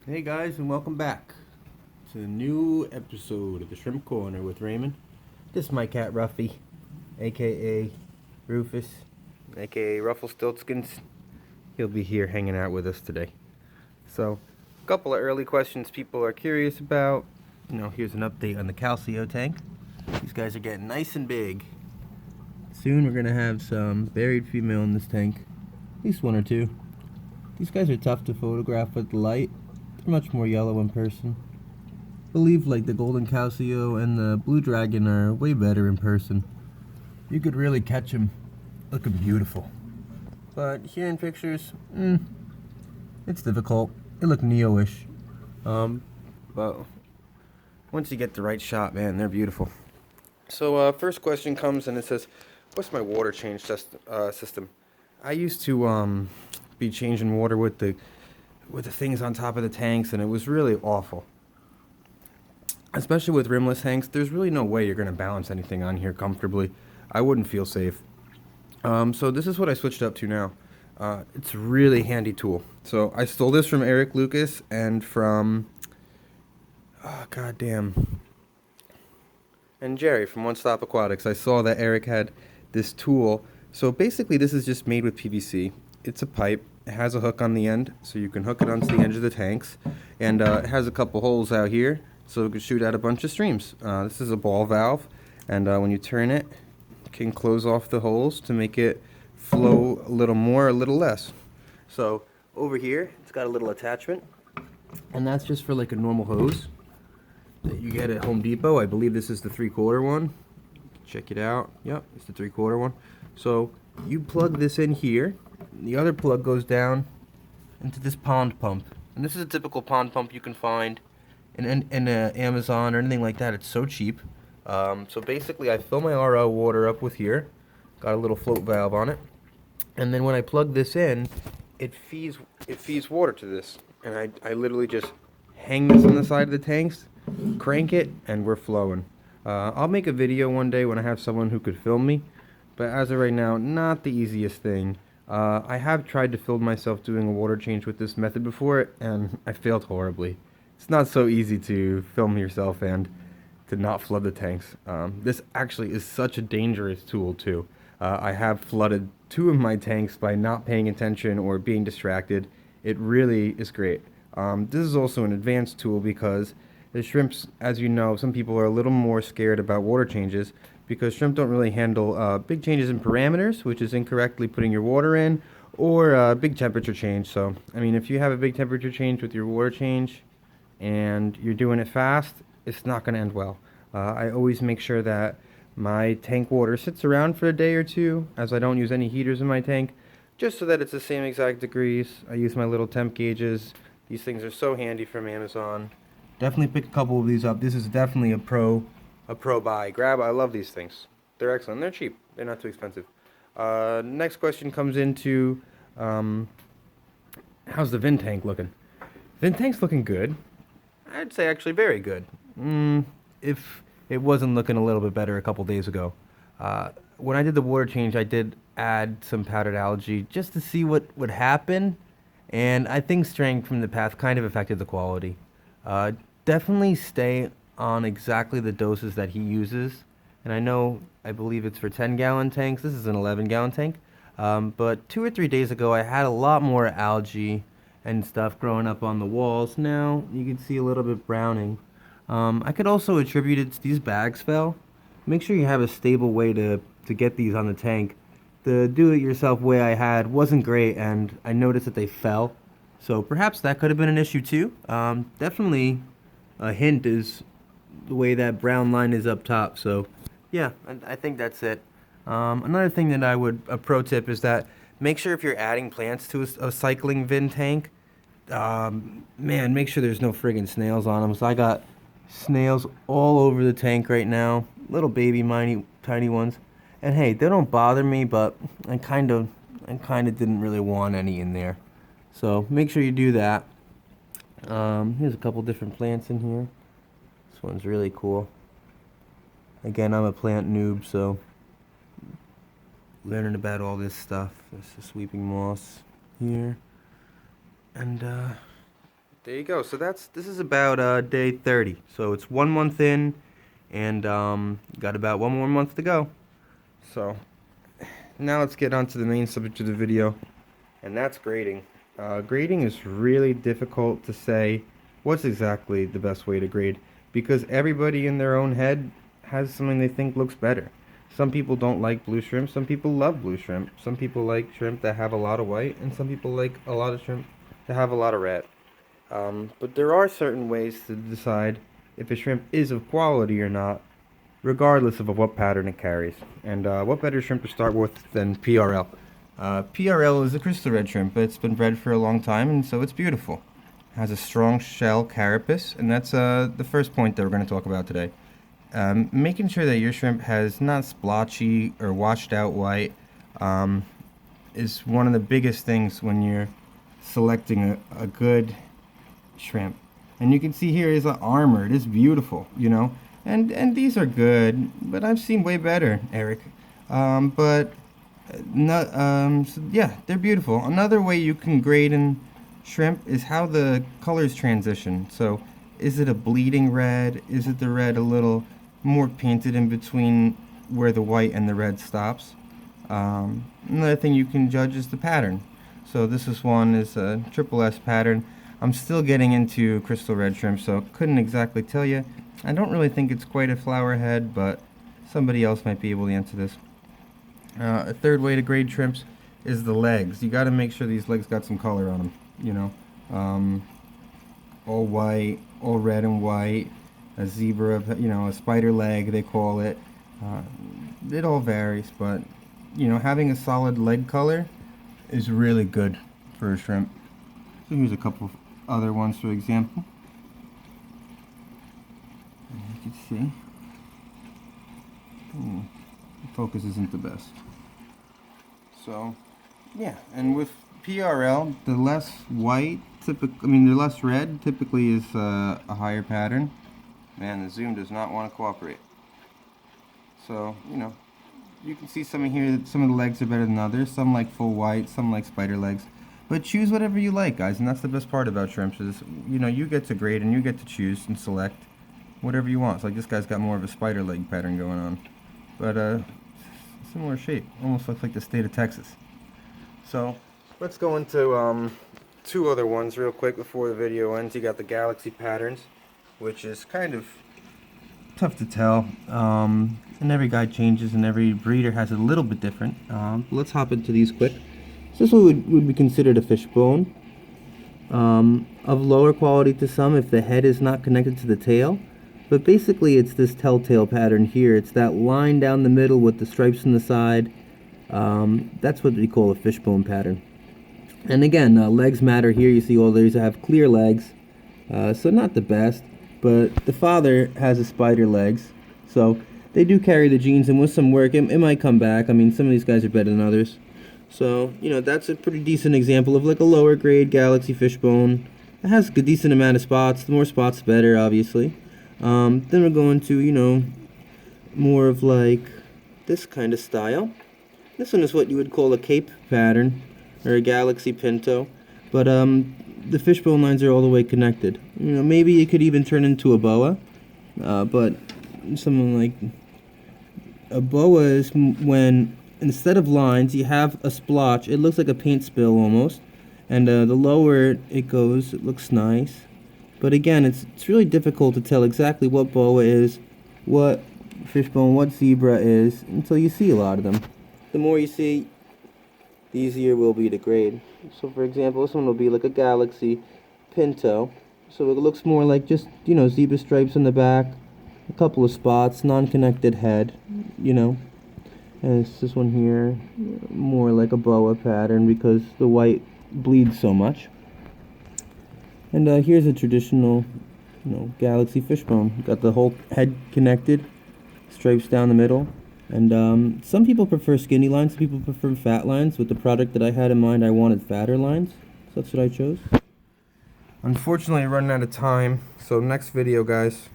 Hey guys, and welcome back to a new episode of the Shrimp Corner with Raymond. This is my cat Ruffy, aka Rufus, aka Rufflestiltskins. He'll be here hanging out with us today. So, a couple of early questions people are curious about. Here's an update on the Calcio tank. These guys are getting nice and big. Soon we're gonna have some buried female in this tank, at least one or two. These guys are tough to photograph with the light. They're much more yellow in person. I believe like the golden calcio and the blue dragon are way better in person. You could really catch them looking beautiful. But here in pictures, it's difficult. They look neo-ish. But once you get the right shot, man, they're beautiful. So first question comes and it says, what's my water change system? I used to be changing water with the things on top of the tanks, and it was really awful. Especially with rimless tanks, there's really no way you're going to balance anything on here comfortably. I wouldn't feel safe. So this is what I switched up to now. It's a really handy tool. So I stole this from Eric Lucas and from and Jerry from One Stop Aquatics. I saw that Eric had this tool. So basically this is just made with PVC. It's a pipe. It has a hook on the end, so you can hook it onto the edge of the tanks. And it has a couple holes out here, so it can shoot out a bunch of streams. This is a ball valve, and when you turn it, you can close off the holes to make it flow a little more, a little less. So over here, it's got a little attachment, and that's just for like a normal hose that you get at Home Depot. I believe this is the 3/4 one. Check it out. Yep, it's the 3/4 one. So you plug this in here. The other plug goes down into this pond pump. And this is a typical pond pump you can find in Amazon or anything like that. It's so cheap. So basically I fill my RO water up with here. Got a little float valve on it. And then when I plug this in, it feeds water to this. And I literally just hang this on the side of the tanks, crank it, and we're flowing. I'll make a video one day when I have someone who could film me. But as of right now, not the easiest thing. I have tried to film myself doing a water change with this method before, and I failed horribly. It's not so easy to film yourself and to not flood the tanks. This actually is such a dangerous tool too. I have flooded 2 of my tanks by not paying attention or being distracted. It really is great. This is also an advanced tool because the shrimps, as you know, some people are a little more scared about water changes because shrimp don't really handle big changes in parameters, which is incorrectly putting your water in, or big temperature change. So, I mean, if you have a big temperature change with your water change and you're doing it fast, it's not going to end well. I always make sure that my tank water sits around for a day or two, as I don't use any heaters in my tank, just so that it's the same exact degrees. I use my little temp gauges. These things are so handy from Amazon. Definitely pick a couple of these up. This is definitely a pro buy. I love these things. They're excellent. They're cheap. They're not too expensive. Next question comes into how's the Vin tank looking? Vin tank's looking good. I'd say actually very good. If it wasn't looking a little bit better a couple days ago. When I did the water change, I did add some powdered algae just to see what would happen. And I think straying from the path kind of affected the quality. Definitely stay on exactly the doses that he uses. And I believe it's for 10-gallon tanks. This is an 11-gallon tank. But 2 or 3 days ago, I had a lot more algae and stuff growing up on the walls. Now, you can see a little bit browning. I could also attribute it to these bags fell. Make sure you have a stable way to get these on the tank. The do-it-yourself way I had wasn't great, and I noticed that they fell. So perhaps that could have been an issue too. Definitely a hint is the way that brown line is up top. So yeah, I think that's it. Another thing that a pro tip is that make sure if you're adding plants to a cycling Vin tank, man, make sure there's no friggin' snails on them. So I got snails all over the tank right now, little baby tiny ones. And hey, they don't bother me, but I kind of didn't really want any in there. So make sure you do that. Here's a couple different plants in here. This one's really cool. Again, I'm a plant noob, so learning about all this stuff. This is sweeping moss here. And There you go. So this is about day 30. So it's 1 month in, and got about one more month to go. So now let's get on to the main subject of the video, and that's grading. Grading is really difficult to say what's exactly the best way to grade, because everybody in their own head has something they think looks better. Some people don't like blue shrimp, some people love blue shrimp, some people like shrimp that have a lot of white, and some people like a lot of shrimp that have a lot of red. But there are certain ways to decide if a shrimp is of quality or not, regardless of what pattern it carries. And what better shrimp to start with than PRL? PRL is a crystal red shrimp, but it's been bred for a long time, and so it's beautiful. It has a strong shell carapace, and that's the first point that we're going to talk about today. Making sure that your shrimp has not splotchy or washed out white is one of the biggest things when you're selecting a good shrimp. And you can see here is an armor. It is beautiful, you know. And these are good, but I've seen way better, Eric. But not so yeah, they're beautiful. Another way you can grade in shrimp is how the colors transition. So is it a bleeding red? Is it the red a little more painted in between where the white and the red stops? Another thing you can judge is the pattern. So this one is a triple S pattern. I'm still getting into crystal red shrimp, so couldn't exactly tell you. I don't really think it's quite a flower head, but somebody else might be able to answer this. A third way to grade shrimps is the legs. You got to make sure these legs got some color on them, you know. All white, all red and white, a zebra, you know, a spider leg they call it. It all varies, but you know, having a solid leg color is really good for a shrimp. So here's a couple of other ones for example. As you can see, the focus isn't the best. So yeah, and with PRL, the less white, the less red typically is a higher pattern. Man, the zoom does not want to cooperate. So, you know, you can see some in here that some of the legs are better than others. Some like full white, some like spider legs. But choose whatever you like, guys, and that's the best part about shrimps is, you know, you get to grade and you get to choose and select whatever you want. So like this guy's got more of a spider leg pattern going on. But similar shape. Almost looks like the state of Texas. So let's go into two other ones real quick before the video ends. You got the galaxy patterns, which is kind of tough to tell. And every guy changes and every breeder has it a little bit different. Let's hop into these quick. So this would be considered a fishbone. Of lower quality to some if the head is not connected to the tail. But basically it's this telltale pattern here. It's that line down the middle with the stripes on the side. That's what we call a fishbone pattern. And again, legs matter here. You see all these have clear legs. So not the best. But the father has a spider legs. So they do carry the genes, and with some work it might come back. I mean, some of these guys are better than others. So, you know, that's a pretty decent example of like a lower grade galaxy fishbone. It has a decent amount of spots. The more spots, the better, obviously. Then we're going to, you know, more of like this kind of style. This one is what you would call a cape pattern, or a galaxy pinto. But the fishbone lines are all the way connected. You know, maybe it could even turn into a boa. But something like a boa is when instead of lines, you have a splotch. It looks like a paint spill almost. And the lower it goes, it looks nice. But again, it's really difficult to tell exactly what boa is, what fishbone, what zebra is, until you see a lot of them. The more you see, the easier it will be to grade. So for example, this one will be like a galaxy pinto. So it looks more like just, you know, zebra stripes on the back, a couple of spots, non-connected head, you know. And it's this one here, more like a boa pattern because the white bleeds so much. And here's a traditional, you know, galaxy fishbone. Got the whole head connected, stripes down the middle. And some people prefer skinny lines, some people prefer fat lines. With the product that I had in mind, I wanted fatter lines, so that's what I chose. Unfortunately, I'm running out of time, so next video, guys,